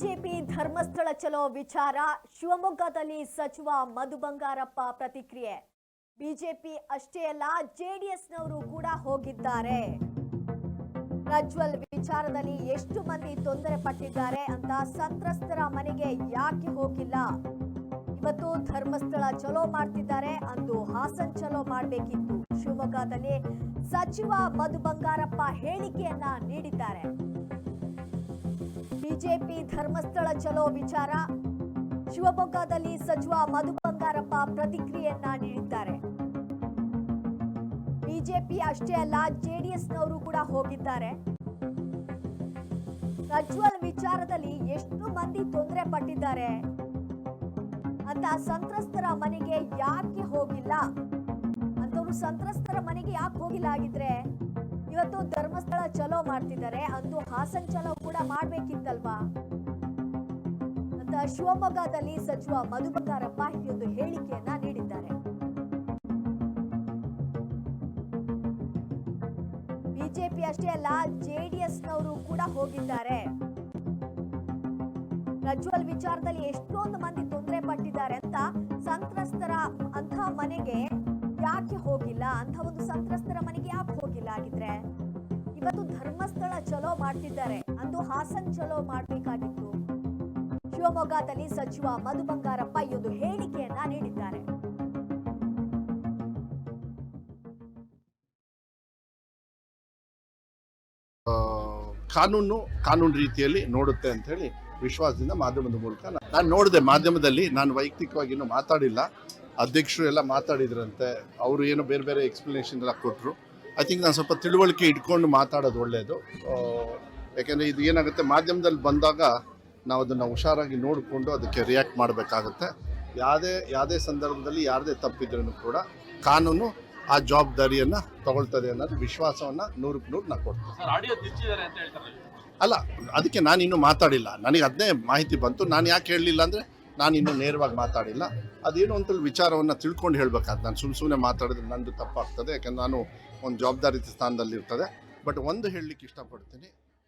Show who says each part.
Speaker 1: BJP Dharmasthala ಚಲೋ ವಿಚಾರ ಶಿವಮೊಗ್ಗದಲ್ಲಿ ಸಚಿವ ಮಧು ಬಂಗಾರಪ್ಪ ಪ್ರತಿಕ್ರಿಯೆ. ಬಿಜೆಪಿ ಅಷ್ಟೇ ಅಲ್ಲ ಜೆಡಿಎಸ್ನವರು ಕೂಡ ಹೋಗಿದ್ದಾರೆ. ಪ್ರಜ್ವಲ್ ವಿಚಾರದಲ್ಲಿ ಎಷ್ಟು ಮಂದಿ ತೊಂದರೆ ಪಟ್ಟಿದ್ದಾರೆ ಅಂತ ಸಂತ್ರಸ್ತರ ಮನೆಗೆ ಯಾಕೆ ಹೋಗಿಲ್ಲ? ಇವತ್ತು ಧರ್ಮಸ್ಥಳ ಚಲೋ ಮಾಡ್ತಿದ್ದಾರೆ, ಅಂದು ಹಾಸನ್ ಚಲೋ ಮಾಡಬೇಕಿತ್ತು. ಶಿವಮೊಗ್ಗದಲ್ಲಿ ಸಚಿವ ಮಧು ಬಂಗಾರಪ್ಪ ಹೇಳಿಕೆಯನ್ನ ನೀಡಿದ್ದಾರೆ. ಬಿಜೆಪಿ ಧರ್ಮಸ್ಥಳ ಚಲೋ ವಿಚಾರ ಶಿವಮೊಗ್ಗದಲ್ಲಿ ಸಚಿವ ಮಧು ಬಂಗಾರಪ್ಪ ಪ್ರತಿಕ್ರಿಯೆಯನ್ನ ನೀಡಿದ್ದಾರೆ. ಬಿಜೆಪಿ ಅಷ್ಟೇ ಅಲ್ಲ ಜೆಡಿಎಸ್ನವರು ಕೂಡ ಹೋಗಿದ್ದಾರೆ. ಪ್ರಜ್ವಲ್ ವಿಚಾರದಲ್ಲಿ ಎಷ್ಟು ಮಂದಿ ತೊಂದರೆ ಪಟ್ಟಿದ್ದಾರೆ ಅಂತ ಸಂತ್ರಸ್ತರ ಮನೆಗೆ ಯಾಕೆ ಹೋಗಿಲ್ಲ? ಅಂತವರು ಸಂತ್ರಸ್ತರ ಮನೆಗೆ ಯಾಕೆ ಹೋಗಿಲ್ಲ ಆಗಿದ್ರೆ ಇವತ್ತು ಧರ್ಮಸ್ಥಳ ಚಲೋ ಮಾಡ್ತಿದ್ದಾರೆ, ಅಂದು ಹಾಸನ್ ಚಲೋ ಕೂಡ ಮಾಡ್ಬೇಕಿತ್ತಲ್ವಾ ಅಂತ ಶಿವಮೊಗ್ಗದಲ್ಲಿ ಸಚಿವ ಮಧು ಬಂಗಾರಪ್ಪ ಈ ಒಂದು ಹೇಳಿಕೆಯನ್ನ ನೀಡಿದ್ದಾರೆ. ಬಿಜೆಪಿ ಅಷ್ಟೇ ಅಲ್ಲ ಜೆಡಿಎಸ್ನವರು ಕೂಡ ಹೋಗಿದ್ದಾರೆ. ಪ್ರಜ್ವಲ್ ವಿಚಾರದಲ್ಲಿ ಎಷ್ಟೊಂದು ಮಂದಿ ತೊಂದರೆ ಪಟ್ಟಿದ್ದಾರೆ ಅಂತ ಸಂತ್ರಸ್ತರ ಅಂಥ ಮನೆಗೆ ಯಾಕೆ ಹೋಗಿಲ್ಲ? ಅಂತ ಒಂದು ಸಂತ್ರಸ್ತರ ಮನೆಗೆ ಯಾಕೆ ಹೋಗಿಲ್ಲ ಆಗಿದ್ರೆ ಇವತ್ತು ಧರ್ಮಸ್ಥಳ ಚಲೋ ಮಾಡ್ತಿದ್ದಾರೆ, ಅಂದು ಹಾಸನ್ ಚಲೋ ಮಾಡ್ಬೇಕಾಗಿತ್ತು. ಶಿವಮೊಗ್ಗದಲ್ಲಿ ಸಚಿವ ಮಧು ಬಂಗಾರಪ್ಪ ಈ ಒಂದು ಹೇಳಿಕೆಯನ್ನ ನೀಡಿದ್ದಾರೆ.
Speaker 2: ಕಾನೂನು ರೀತಿಯಲ್ಲಿ ನೋಡುತ್ತೆ ಅಂತ ಹೇಳಿ ವಿಶ್ವಾಸದಿಂದ ಮಾಧ್ಯಮದ ಮೂಲಕ ನಾನು ನೋಡಿದೆ. ಮಾಧ್ಯಮದಲ್ಲಿ ನಾನು ವೈಯಕ್ತಿಕವಾಗಿ ಇನ್ನೂ ಮಾತಾಡಿಲ್ಲ. ಅಧ್ಯಕ್ಷರು ಎಲ್ಲ ಮಾತಾಡಿದ್ರಂತೆ, ಅವರು ಏನೋ ಬೇರೆ ಬೇರೆ ಎಕ್ಸ್ಪ್ಲನೇಷನ್ ಎಲ್ಲ ಕೊಟ್ಟರು. ಐ ಥಿಂಕ್ ನಾನು ಸ್ವಲ್ಪ ತಿಳುವಳಿಕೆ ಇಟ್ಕೊಂಡು ಮಾತಾಡೋದು ಒಳ್ಳೆಯದು. ಯಾಕೆಂದರೆ ಇದು ಏನಾಗುತ್ತೆ, ಮಾಧ್ಯಮದಲ್ಲಿ ಬಂದಾಗ ನಾವು ಅದನ್ನು ಹುಷಾರಾಗಿ ನೋಡಿಕೊಂಡು ಅದಕ್ಕೆ ರಿಯಾಕ್ಟ್ ಮಾಡಬೇಕಾಗುತ್ತೆ. ಯಾವುದೇ ಸಂದರ್ಭದಲ್ಲಿ ಯಾರದೇ ತಪ್ಪಿದ್ರೂ ಕೂಡ ಕಾನೂನು ಆ ಜವಾಬ್ದಾರಿಯನ್ನು ತಗೊಳ್ತದೆ ಅನ್ನೋದು ವಿಶ್ವಾಸವನ್ನು 100% ನಾನು ಕೊಡ್ತೀನಿ. ಅಲ್ಲ, ಅದಕ್ಕೆ ನಾನು ಇನ್ನೂ ಮಾತಾಡಿಲ್ಲ. ನನಗೆ ಅದನ್ನೇ ಮಾಹಿತಿ ಬಂತು. ನಾನು ಯಾಕೆ ಹೇಳಲಿಲ್ಲ ಅಂದರೆ ನಾನು ಇನ್ನೂ ನೇರವಾಗಿ ಮಾತಾಡಿಲ್ಲ. ಅದೇನು ಅಂತ ವಿಚಾರವನ್ನು ತಿಳ್ಕೊಂಡು ಹೇಳಬೇಕಾದ್ರೆ ನಾನು ಸುಮ್ಮನೆ ಮಾತಾಡಿದ್ರೆ ನಂದು ತಪ್ಪಾಗ್ತದೆ. ಯಾಕೆಂದ್ರೆ ನಾನು ಒಂದು ಜವಾಬ್ದಾರಿ ಸ್ಥಾನದಲ್ಲಿರ್ತದೆ. ಬಟ್ ಒಂದು ಹೇಳಲಿಕ್ಕೆ ಇಷ್ಟಪಡ್ತೀನಿ,